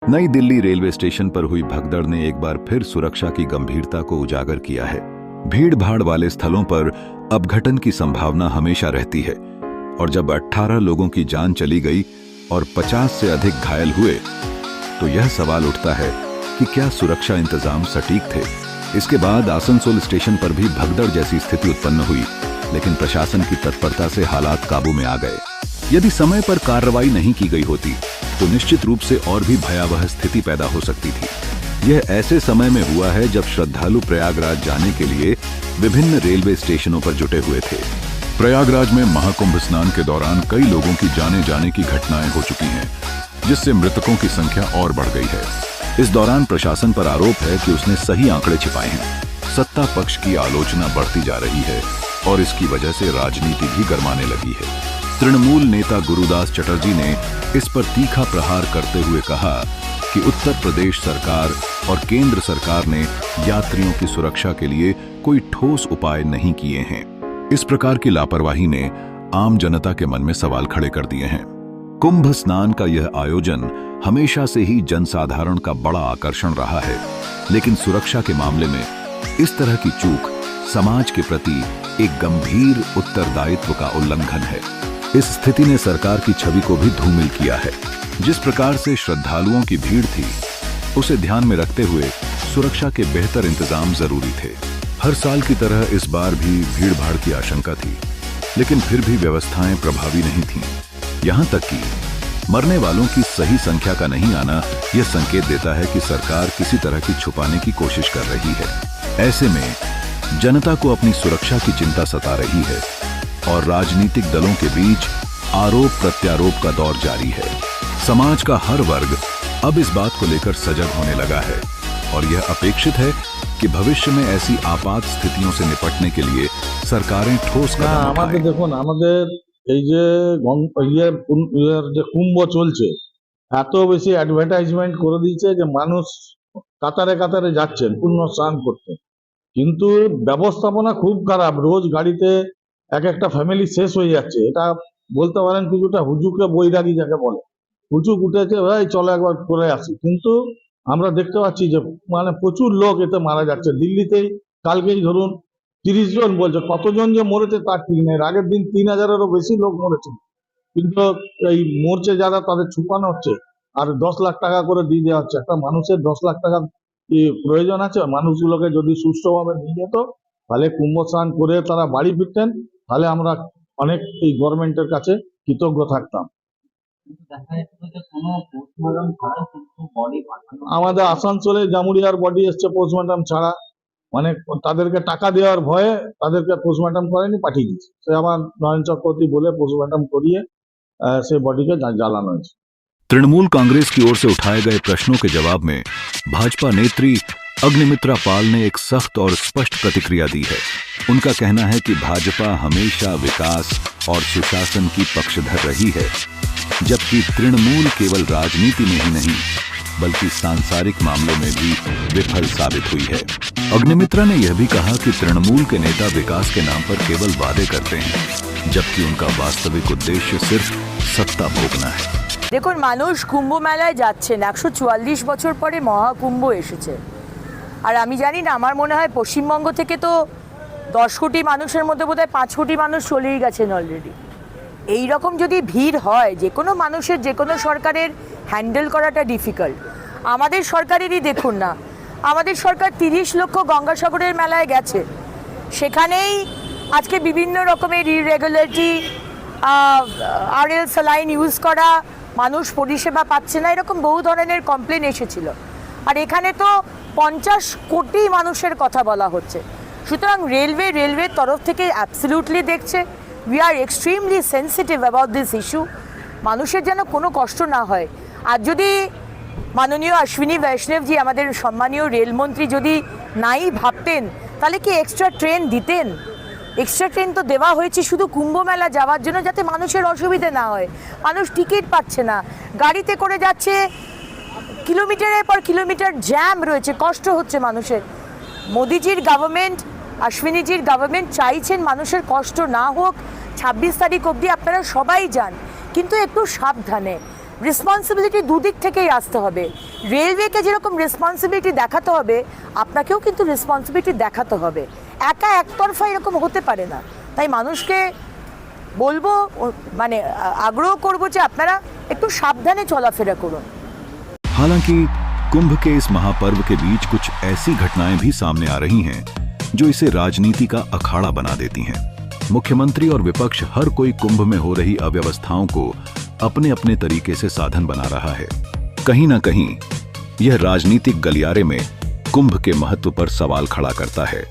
नई Delhi railway station पर हुई भगदड़ ने एक बार फिर सुरक्षा की गंभीरता को उजागर किया है। भीड़ भाड़ वाले स्थलों पर अपघटन की संभावना हमेशा रहती है और जब 18 लोगों की जान चली गई और 50 से अधिक घायल हुए तो यह सवाल उठता है कि क्या सुरक्षा इंतजाम सटीक थे। इसके बाद आसनसोल स्टेशन पर भी भगदड़ जैसी स्थिति उत्पन्न हुई, लेकिन प्रशासन की तत्परता से हालात काबू में आ गए। यदि समय पर कार्रवाई नहीं की गई होती तो निश्चित रूप से और भी भयावह स्थिति पैदा हो सकती थी। यह ऐसे समय में हुआ है जब श्रद्धालु प्रयागराज जाने के लिए विभिन्न रेलवे स्टेशनों पर जुटे हुए थे। प्रयागराज में महाकुंभ स्नान के दौरान कई लोगों की जाने की घटनाएं हो चुकी हैं, जिससे मृतकों की संख्या और बढ़ गई है। इस दौरान प्रशासन पर आरोप है कि उसने सही आंकड़े छिपाए हैं। सत्ता पक्ष की आलोचना बढ़ती जा रही है और इसकी वजह से राजनीति भी गरमाने लगी है। तृणमूल नेता गुरुदास चटर्जी ने इस पर तीखा प्रहार करते हुए कहा कि उत्तर प्रदेश सरकार और केंद्र सरकार ने यात्रियों की सुरक्षा के लिए कोई ठोस उपाय नहीं किए हैं। इस प्रकार की लापरवाही ने आम जनता के मन में सवाल खड़े कर दिए हैं। कुंभ स्नान का यह आयोजन हमेशा से ही जनसाधारण का बड़ा आकर्षण रहा है, लेकिन सुरक्षा के मामले में इस तरह की चूक समाज के प्रति एक गंभीर उत्तरदायित्व का उल्लंघन है। इस स्थिति ने सरकार की छवि को भी धूमिल किया है। जिस प्रकार से श्रद्धालुओं की भीड़ थी, उसे ध्यान में रखते हुए सुरक्षा के बेहतर इंतजाम जरूरी थे। हर साल की तरह इस बार भी भीड़ भाड़ की आशंका थी, लेकिन फिर भी व्यवस्थाएं प्रभावी नहीं थीं। यहां तक कि मरने वालों की सही संख्या का नहीं आना यह संकेत देता है कि सरकार किसी तरह की छुपाने की कोशिश कर रही है। ऐसे में जनता को अपनी सुरक्षा की चिंता सता रही है और राजनीतिक दलों के बीच आरोप प्रत्यारोप का दौर जारी है। समाज का हर वर्ग अब इस बात को लेकर सजग होने लगा है और यह अपेक्षित है कि भविष्य में ऐसी आपात स्थितियों से निपटने के लिए सरकारें ठोस कदम उठाएं। দেখুন আমাদের এই যে কুম্ভ চলছে, এত বেশি অ্যাডভার্টাইজমেন্ট করে দিয়েছে যে মানুষ কাতারে কাতারে যাচ্ছেন পুণ্য স্নান করতে, কিন্তু ব্যবস্থাপনা খুব খারাপ। রোজ গাড়িতে এক একটা ফ্যামিলি শেষ হয়ে যাচ্ছে। এটা বলতে পারেন কিছুটা হুজুকে বৈরাগী যাকে বলে, হুজুক উঠেছে ভাই চলো একবার করে আসি, কিন্তু আমরা দেখতে পাচ্ছি যে মানে প্রচুর লোক এতে মারা যাচ্ছে। দিল্লিতেই কালকেই ধরুন 30 জন বলছে, কতজন যে মরেছে তার ঠিক নেই। আগের দিন 3000-এরও বেশি লোক মরেছে, কিন্তু এই মরছে যারা তাদের ছুপানো হচ্ছে আর 10 লাখ টাকা করে দিয়ে দেওয়া হচ্ছে। একটা মানুষের 10 লাখ টাকা কি প্রয়োজন আছে? মানুষগুলোকে যদি সুষ্ঠুভাবে নিয়ে যেত তাহলে কুম্ভ স্নান করে তারা বাড়ি ফিরতেন, তাহলে আমরা অনেক এই গভর্নমেন্টের কাছে কৃতজ্ঞ থাকতাম। আমাদের আসানসোলে জামুরিয়ার বডি এসছে পোস্টমর্টম ছাড়া, মানে তাদেরকে টাকা দেওয়ার ভয়ে তাদেরকে পোস্টমর্টম করেনি, পাঠিয়ে দিচ্ছে। সে আবার নয়ন চক্রবর্তী বলে পোস্টমর্টম করিয়ে সে বডিকে জ্বালানো হয়েছে। तृणमूल कांग्रेस की ओर से उठाए गए प्रश्नों के जवाब में भाजपा नेत्री अग्निमित्रा पाल ने एक सख्त और स्पष्ट प्रतिक्रिया दी है। उनका कहना है कि भाजपा हमेशा विकास और सुशासन की पक्षधर रही है, जबकि तृणमूल केवल राजनीति में ही नहीं बल्कि सांसारिक मामलों में भी विफल साबित हुई है। अग्निमित्रा ने यह भी कहा कि तृणमूल के नेता विकास के नाम पर केवल वादे करते हैं, जबकि उनका वास्तविक उद्देश्य सिर्फ सत्ता भोगना है। দেখুন, মানুষ কুম্ভ মেলায় যাচ্ছেন, 144 বছর পরে মহাকুম্ভ এসেছে। আর আমি জানি না, আমার মনে হয় পশ্চিমবঙ্গ থেকে তো 10 কোটি মানুষের মধ্যে বোধহয় 5 কোটি মানুষ চলেই গেছেন অলরেডি। এই রকম যদি ভিড় হয়, যে কোনো মানুষের যে কোনো সরকারের হ্যান্ডেল করাটা ডিফিকাল্ট। আমাদের সরকারেরই দেখুন না, আমাদের সরকার 30 লক্ষ গঙ্গাসাগরের মেলায় গেছে, সেখানেই আজকে বিভিন্ন রকমের ইরেগুলারিটি, আরএল স্যালাইন ইউজ করা, মানুষ পরিষেবা পাচ্ছে না, এরকম বহু ধরনের কমপ্লেন এসেছিল। আর এখানে তো 50 কোটি মানুষের কথা বলা হচ্ছে। সুতরাং রেলওয়ের তরফ থেকে অ্যাবসলিউটলি দেখছে, we are extremely sensitive about this issue. মানুষের যেন কোনো কষ্ট না হয়। আর যদি মাননীয় অশ্বিনী বৈষ্ণবজি, আমাদের সম্মানীয় রেলমন্ত্রী, যদি নাই ভাবতেন তাহলে কি এক্সট্রা ট্রেন দিতেন? এক্সট্রা ট্রেন তো দেওয়া হয়েছে শুধু কুম্ভ মেলা যাওয়ার জন্য, যাতে মানুষের অসুবিধে না হয়। মানুষ টিকিট পাচ্ছে না, গাড়িতে করে যাচ্ছে, কিলোমিটারের পর কিলোমিটার জ্যাম রয়েছে, কষ্ট হচ্ছে মানুষের। মোদিজির গভর্নমেন্ট, অশ্বিনীজির গভর্নমেন্ট চাইছেন মানুষের কষ্ট না হোক। 26 তারিখ অবধি আপনারা সবাই যান, কিন্তু একটু সাবধানে। রেসপন্সিবিলিটি দুদিক থেকেই আসতে হবে। রেলওয়েকে যেরকম রেসপন্সিবিলিটি দেখাতে হবে, আপনাকেও কিন্তু রেসপন্সিবিলিটি দেখাতে হবে। একা একতরফা এরকম হতে পারে না। তাই মানুষকে বলবো, মানে আগ্রহ করবো যে আপনারা একটু সাবধানে চলাফेरा করুন। हालांकि कुंभ के इस महापर्व के बीच कुछ ऐसी घटनाएं भी सामने आ रही हैं जो इसे राजनीति का अखाड़ा बना देती हैं। मुख्यमंत्री और विपक्ष हर कोई कुंभ में हो रही अव्यवस्थाओं को अपने अपने तरीके से साधन बना रहा है। कहीं ना कहीं यह राजनीतिक गलियारे में कुंभ के महत्व पर सवाल खड़ा करता है।